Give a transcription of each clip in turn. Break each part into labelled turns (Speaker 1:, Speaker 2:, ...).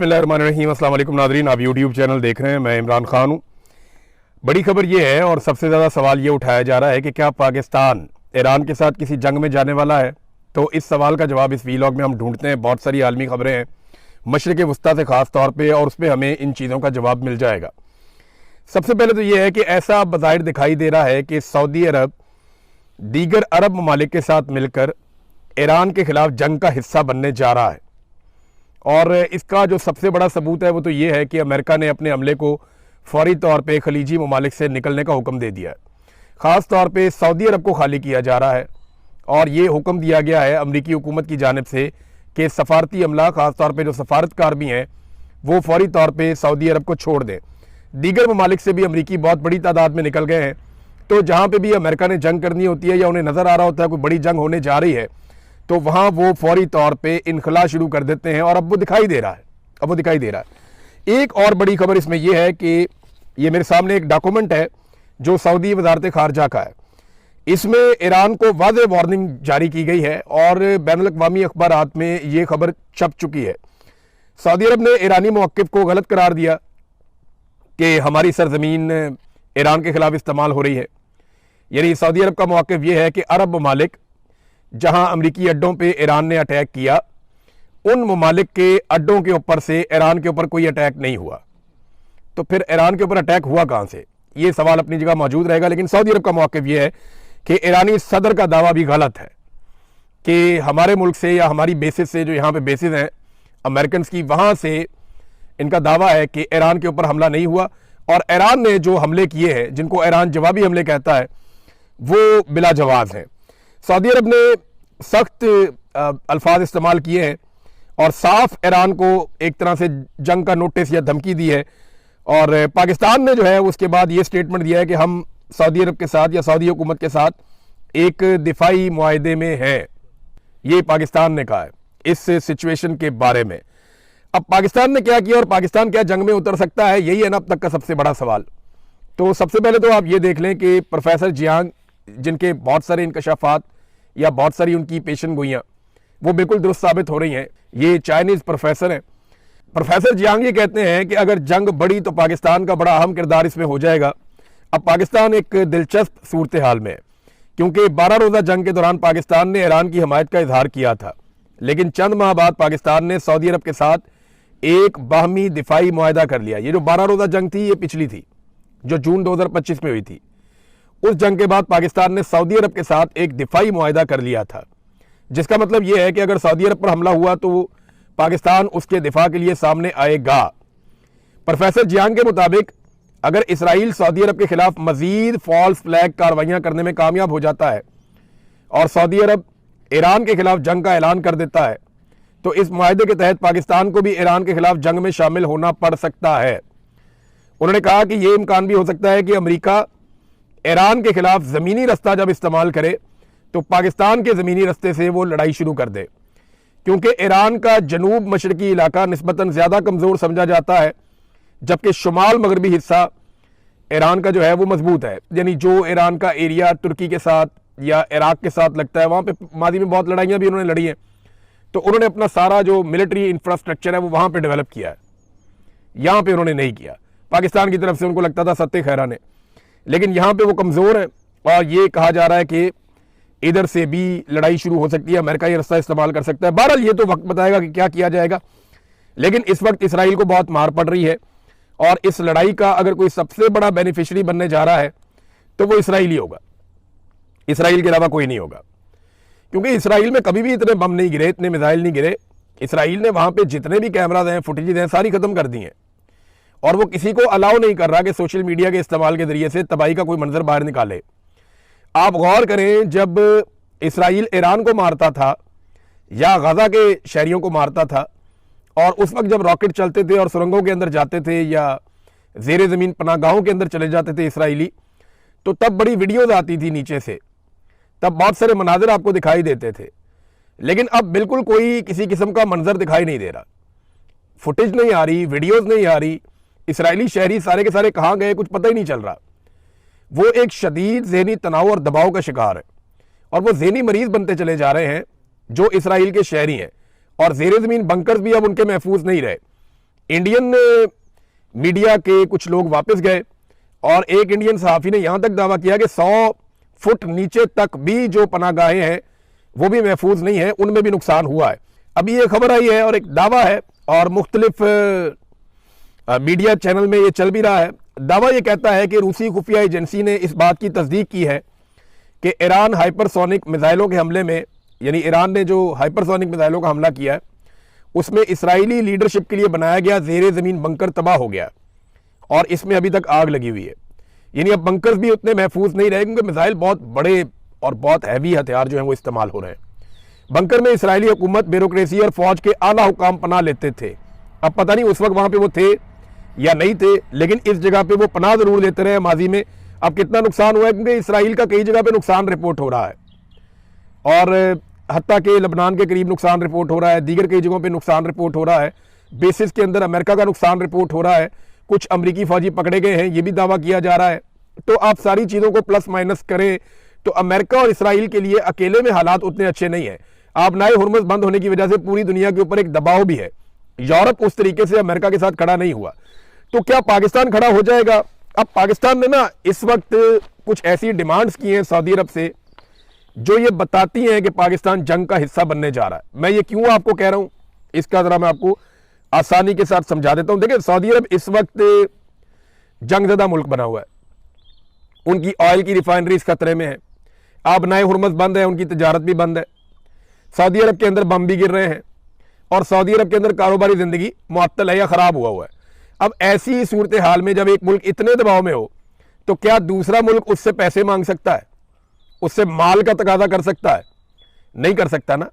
Speaker 1: बिस्मिल्लाहिर्रहमानिर्रहीम। अस्सलाम वालेकुम नाज़रीन, आप यूट्यूब चैनल देख रहे हैं। मैं इमरान खान हूँ। बड़ी खबर ये है और सबसे ज़्यादा सवाल ये उठाया जा रहा है कि क्या पाकिस्तान ईरान के साथ किसी जंग में जाने वाला है। तो इस सवाल का जवाब इस वीलॉग में हम ढूंढते हैं। बहुत सारी आलमी खबरें हैं मशरिक़ वस्ता से ख़ास तौर पर, और उस पर हमें इन चीज़ों का जवाब मिल जाएगा। सबसे पहले तो ये है कि ऐसा बज़ाहिर दिखाई दे रहा है कि सऊदी अरब दीगर अरब ममालिक के साथ मिलकर ईरान के ख़िलाफ़ जंग का हिस्सा बनने जा रहा है। और इसका जो सबसे बड़ा सबूत है वो तो ये है कि अमेरिका ने अपने हमले को फौरी तौर पे खलीजी ममालिक से निकलने का हुक्म दे दिया है। ख़ास तौर पे सऊदी अरब को खाली किया जा रहा है और ये हुक्म दिया गया है अमरीकी हुकूमत की जानिब से कि सफारती अमला, ख़ास तौर पे जो सफारतकार भी हैं, वो फौरी तौर पे सऊदी अरब को छोड़ दें। दीगर ममालिक से भी अमरीकी बहुत बड़ी तादाद में निकल गए हैं। तो जहाँ पर भी अमेरिका ने जंग करनी होती है या उन्हें नज़र आ रहा होता है कोई बड़ी जंग होने जा रही है, तो वहाँ वो फौरी तौर पे इनखला शुरू कर देते हैं। और अब वो दिखाई दे रहा है। एक और बड़ी खबर इसमें यह है कि ये मेरे सामने एक डॉक्यूमेंट है जो सऊदी वजारत खारजा का है। इसमें ईरान को वाज़ेह वार्निंग जारी की गई है और बैनुल अक़वामी अखबारात में ये खबर छप चुकी है। सऊदी अरब ने ईरानी मौक़िफ़ को गलत करार दिया कि हमारी सरजमीन ईरान के ख़िलाफ़ इस्तेमाल हो रही है। यानी सऊदी अरब का मौक़िफ़ ये है कि अरब ममालिक जहां अमरीकी अड्डों पे ईरान ने अटैक किया, उन ममालिक के अड्डों के ऊपर से ईरान के ऊपर कोई अटैक नहीं हुआ। तो फिर ईरान के ऊपर अटैक हुआ कहां से, ये सवाल अपनी जगह मौजूद रहेगा। लेकिन सऊदी अरब का मौक़िफ़ ये है कि ईरानी सदर का दावा भी गलत है कि हमारे मुल्क से या हमारी बेसिस से, जो यहाँ पे बेसिस हैं अमेरिकन की, वहाँ से इनका दावा है कि ईरान के ऊपर हमला नहीं हुआ। और ईरान ने जो हमले किए हैं, जिनको ईरान जवाबी हमले कहता है, वो बिला जवाज़ हैं। सऊदी अरब ने सख्त अल्फाज इस्तेमाल किए हैं और साफ ईरान को एक तरह से जंग का नोटिस या धमकी दी है। और पाकिस्तान ने जो है उसके बाद ये स्टेटमेंट दिया है कि हम सऊदी अरब के साथ या सऊदी हुकूमत के साथ एक दिफाई मुआहदे में हैं। ये पाकिस्तान ने कहा है इस सिचुएशन के बारे में। अब पाकिस्तान ने क्या किया और पाकिस्तान क्या जंग में उतर सकता है, यही है ना अब तक का सबसे बड़ा सवाल। तो सबसे पहले तो आप ये देख लें कि प्रोफेसर जियांग, जिनके बहुत सारे इंकशाफात या बहुत सारी उनकी पेशन गोइयाँ वो बिल्कुल दुरुस्त साबित हो रही हैं, ये चाइनीज़ प्रोफेसर हैं। प्रोफेसर जियांग ये कहते हैं कि अगर जंग बढ़ी तो पाकिस्तान का बड़ा अहम किरदार इसमें हो जाएगा। अब पाकिस्तान एक दिलचस्प सूरत हाल में है, क्योंकि 12 रोज़ा जंग के दौरान पाकिस्तान ने ईरान की हमायत का इजहार किया था, लेकिन चंद माह बाद पाकिस्तान ने सऊदी अरब के साथ एक बाहमी दिफाई मुआहदा कर लिया। ये जो 12 रोज़ा जंग थी, ये पिछली थी जो जून 2025 में हुई थी। उस जंग के बाद पाकिस्तान ने सऊदी अरब के साथ एक दिफाई मुआहदा कर लिया था, जिसका मतलब यह है कि अगर सऊदी अरब पर हमला हुआ तो पाकिस्तान उसके दिफा के लिए सामने आएगा। प्रोफेसर जियांग के मुताबिक अगर इसराइल सऊदी अरब के खिलाफ मजीद फॉल्स फ्लैग कार्रवाइयां करने में कामयाब हो जाता है और सऊदी अरब ईरान के खिलाफ जंग का ऐलान कर देता है, तो इस मुआहदे के तहत पाकिस्तान को भी ईरान के खिलाफ जंग में शामिल होना पड़ सकता है। उन्होंने कहा कि यह इम्कान भी हो सकता है कि अमरीका ईरान के खिलाफ ज़मीनी रास्ता जब इस्तेमाल करे तो पाकिस्तान के ज़मीनी रास्ते से वो लड़ाई शुरू कर दे, क्योंकि ईरान का जनूब मशरकी इलाका निस्बतन ज़्यादा कमज़ोर समझा जाता है, जबकि शुमाल मगरबी हिस्सा ईरान का जो है वो मजबूत है। यानी जो ईरान का एरिया तुर्की के साथ या इराक के साथ लगता है, वहाँ पर मादी में बहुत लड़ाइयाँ भी उन्होंने लड़ी हैं, तो उन्होंने अपना सारा जो मिलिट्री इंफ्रास्ट्रक्चर है वो वहाँ पर डेवलप किया है। यहाँ पर उन्होंने नहीं किया, पाकिस्तान की तरफ से उनको लगता था सत्ते खैरा ने, लेकिन यहाँ पे वो कमज़ोर है। और ये कहा जा रहा है कि इधर से भी लड़ाई शुरू हो सकती है, अमेरिका ये रास्ता इस्तेमाल कर सकता है। बहरहाल ये तो वक्त बताएगा कि क्या किया जाएगा। लेकिन इस वक्त इसराइल को बहुत मार पड़ रही है और इस लड़ाई का अगर कोई सबसे बड़ा बेनिफिशरी बनने जा रहा है तो वो इसराइल ही होगा, इसराइल के अलावा कोई नहीं होगा। क्योंकि इसराइल में कभी भी इतने बम नहीं गिरे, इतने मिसाइल नहीं गिरे। इसराइल ने वहाँ पर जितने भी कैमराज हैं, फुटेजेज हैं, सारी ख़त्म कर दी हैं और वो किसी को अलाउ नहीं कर रहा कि सोशल मीडिया के इस्तेमाल के जरिए से तबाही का कोई मंजर बाहर निकाले। आप गौर करें, जब इसराइल ईरान को मारता था या गजा के शहरियों को मारता था, और उस वक्त जब रॉकेट चलते थे और सुरंगों के अंदर जाते थे या ज़ेरे ज़मीन पनाहगाहों के अंदर चले जाते थे इसराइली, तो तब बड़ी वीडियोज़ आती थी नीचे से, तब बहुत सारे मनाजिर आपको दिखाई देते थे। लेकिन अब बिल्कुल कोई किसी किस्म का मंजर दिखाई नहीं दे रहा, फुटेज नहीं आ रही, वीडियोज़ नहीं आ रही। इसराइली शहरी सारे के सारे कहाँ गए कुछ पता ही नहीं चल रहा। वो एक शदीद ज़हनी तनाव और दबाव का शिकार है और वो ज़हनी मरीज़ बनते चले जा रहे हैं जो इसराइल के शहरी हैं। और ज़ेरे ज़मीन बंकर्स भी अब उनके महफूज नहीं रहे। इंडियन मीडिया के कुछ लोग वापस गए और एक इंडियन सहाफ़ी ने यहां तक दावा किया कि 100 फुट नीचे तक भी जो पनाहगाहें हैं वो भी महफूज नहीं है, उनमें भी नुकसान हुआ है। अभी ये खबर आई है और एक दावा है और मुख्तलिफ मीडिया चैनल में ये चल भी रहा है। दावा ये कहता है कि रूसी खुफिया एजेंसी ने इस बात की तस्दीक की है कि ईरान हाइपरसोनिक मिसाइलों के हमले में, यानी ईरान ने जो हाइपरसोनिक मिसाइलों का हमला किया है उसमें इसराइली लीडरशिप के लिए बनाया गया ज़ेरे ज़मीन बंकर तबाह हो गया और इसमें अभी तक आग लगी हुई है। यानी अब बंकर्स भी उतने महफूज नहीं रहे क्योंकि मिसाइल बहुत बड़े और बहुत हैवी हथियार जो हैं वो इस्तेमाल हो रहे हैं। बंकर में इसराइली हुकूमत, ब्यूरोक्रेसी और फौज के आला हुकाम पनाह लेते थे। अब पता नहीं उस वक्त वहाँ पे वो थे या नहीं थे, लेकिन इस जगह पे वो पनाह ज़रूर लेते रहे माजी में। अब कितना नुकसान हुआ है क्योंकि इसराइल का कई जगह पे नुकसान रिपोर्ट हो रहा है और हत्ता के लबनान के करीब नुकसान रिपोर्ट हो रहा है, दीगर कई जगहों पे नुकसान रिपोर्ट हो रहा है, बेसिस के अंदर अमेरिका का नुकसान रिपोर्ट हो रहा है, कुछ अमरीकी फौजी पकड़े गए हैं ये भी दावा किया जा रहा है। तो आप सारी चीज़ों को प्लस माइनस करें तो अमेरिका और इसराइल के लिए अकेले में हालात उतने अच्छे नहीं है। आप नाए हुर्मुज़ बंद होने की वजह से पूरी दुनिया के ऊपर एक दबाव भी है। यूरोप उस तरीके से अमेरिका के साथ खड़ा नहीं हुआ, तो क्या पाकिस्तान खड़ा हो जाएगा? अब पाकिस्तान ने ना इस वक्त कुछ ऐसी डिमांड्स की हैं सऊदी अरब से जो ये बताती हैं कि पाकिस्तान जंग का हिस्सा बनने जा रहा है। मैं ये क्यों आपको कह रहा हूं, इसका जरा मैं आपको आसानी के साथ समझा देता हूं। देखिए, सऊदी अरब इस वक्त जंगज़दा मुल्क बना हुआ है, उनकी ऑयल की रिफाइनरीज खतरे में है, अब नाए हुर्मुज़ बंद है, उनकी तजारत भी बंद है, सऊदी अरब के अंदर बम भी गिर रहे हैं और सऊदी अरब के अंदर कारोबारी ज़िंदगी मुअत्तल है या ख़राब हुआ है। अब ऐसी सूरत हाल में जब एक मुल्क इतने दबाव में हो तो क्या दूसरा मुल्क उससे पैसे मांग सकता है, उससे माल का तकाजा कर सकता है? नहीं कर सकता ना।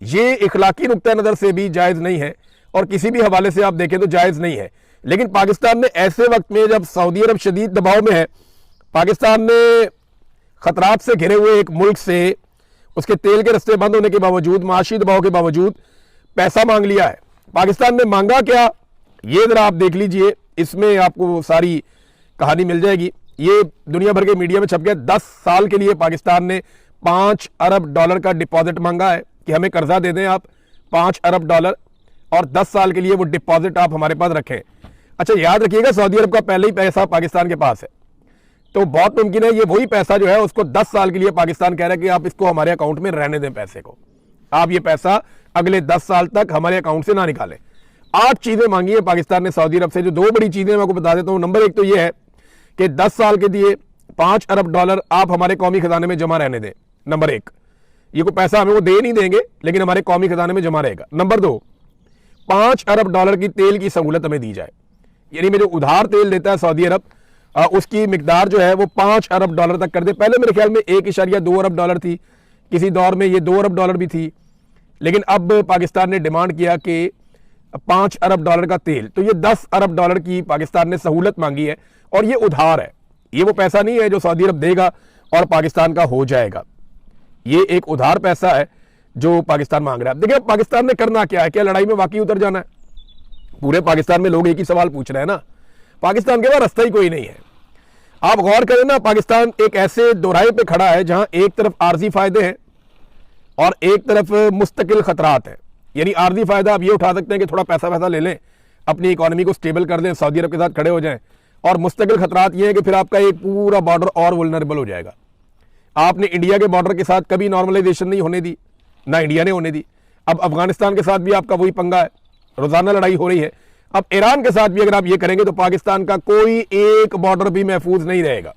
Speaker 1: ये इखलाकी नुक्ता नज़र से भी जायज़ नहीं है और किसी भी हवाले से आप देखें तो जायज़ नहीं है। लेकिन पाकिस्तान ने ऐसे वक्त में जब सऊदी अरब शदीद दबाव में है, पाकिस्तान ने खतरात से घिरे हुए एक मुल्क से उसके तेल के रस्ते बंद होने के बावजूद, माशी दबाव के बावजूद पैसा मांग लिया है। पाकिस्तान ने मांगा क्या, ये जरा आप देख लीजिए, इसमें आपको सारी कहानी मिल जाएगी। ये दुनिया भर के मीडिया में छप गया। 10 साल के लिए पाकिस्तान ने $5 अरब का डिपॉजिट मांगा है कि हमें कर्जा दे दें आप $5 अरब और 10 साल के लिए वो डिपॉजिट आप हमारे पास रखें। अच्छा, याद रखिएगा सऊदी अरब का पहले ही पैसा पाकिस्तान के पास है, तो बहुत मुमकिन है ये वही पैसा जो है उसको 10 साल के लिए पाकिस्तान कह रहा है कि आप इसको हमारे अकाउंट में रहने दें, पैसे को आप ये पैसा अगले 10 साल तक हमारे अकाउंट से ना निकालें। 8 चीज़ें मांगी है पाकिस्तान ने सऊदी अरब से, जो 2 बड़ी चीज़ें मैं आपको बता देता हूँ। नंबर 1 तो ये है कि 10 साल के लिए $5 अरब आप हमारे कौमी खजाने में जमा रहने दें। नंबर 1, ये कोई पैसा हमें वो दे नहीं देंगे लेकिन हमारे कौमी खजाने में जमा रहेगा। नंबर 2, $5 अरब की तेल की सहूलत हमें दी जाए, यानी में जो उधार तेल देता है सऊदी अरब उसकी मिकदार जो है वो $5 अरब तक कर दे। पहले मेरे ख्याल में 1.2 अरब थी, किसी दौर में ये $2 अरब भी थी, लेकिन अब पाकिस्तान ने डिमांड किया कि $5 अरब का तेल, तो ये $10 अरब की पाकिस्तान ने सहूलत मांगी है और ये उधार है, ये वो पैसा नहीं है जो सऊदी अरब देगा और पाकिस्तान का हो जाएगा। ये एक उधार पैसा है जो पाकिस्तान मांग रहा है। देखिए पाकिस्तान ने करना क्या है, क्या लड़ाई में वाकई उतर जाना है? पूरे पाकिस्तान में लोग एक ही सवाल पूछ रहे हैं ना, पाकिस्तान के पास रास्ता ही कोई नहीं है। आप गौर करें ना, पाकिस्तान एक ऐसे दोराहे पे खड़ा है जहां एक तरफ आर्जी फायदे हैं और एक तरफ मुस्तकिल खतरात हैं। यानी आर्जी फायदा आप ये उठा सकते हैं कि थोड़ा पैसा ले लें, अपनी इकोनॉमी को स्टेबल कर लें, सऊदी अरब के साथ खड़े हो जाएं, और मुस्तकिल खतरात ये है कि फिर आपका एक पूरा बॉर्डर और वल्नरेबल हो जाएगा। आपने इंडिया के बॉर्डर के साथ कभी नॉर्मलाइजेशन नहीं होने दी, ना इंडिया ने होने दी। अब अफगानिस्तान के साथ भी आपका वही पंगा है, रोजाना लड़ाई हो रही है। अब ईरान के साथ भी अगर आप ये करेंगे तो पाकिस्तान का कोई एक बॉर्डर भी महफूज नहीं रहेगा।